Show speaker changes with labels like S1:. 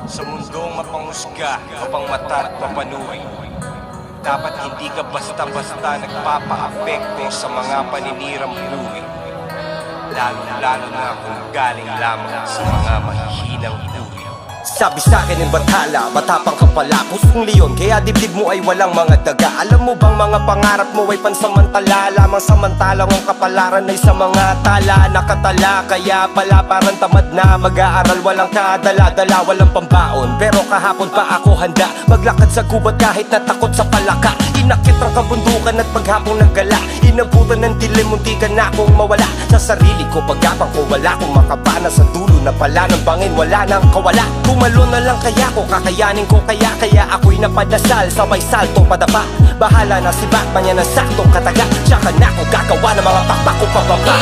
S1: Sa mundong mapangusga, mapangmata at papanuri, dapat hindi ka basta-basta nagpapa-apekto sa mga paninirang buhay, lalo na kung galing lamang sa mga mahihinang uri.
S2: Sabi sa'kin ng bathala, matapang ka pala, pusong leon, kaya dibdib mo ay walang mga daga. Alam mo bang mga pangarap mo ay pansamantala, lamang samantalang ang kapalaran ay sa mga tala. Nakatala, kaya pala parang tamad na mag-aaral, walang kadala-dala, walang pambaon. Pero kahapon pa ako handa, maglakad sa gubat kahit natakot sa palaka. Inakit ang kabundukan at paghapong naggala, inabutan ng dilim, munti ka na akong mawala. Sa sarili ko, paggapang ko wala kong makabana, sa dulo na pala ng bangin, wala nang kawala. Tumalo na lang kaya ko, kakayanin ko kaya ako'y napadasal, sabay salto padapa. Bahala na si Batman, yan ang saktong kataga. Tsaka na ako gagawa ng mga pakpak ko pababa.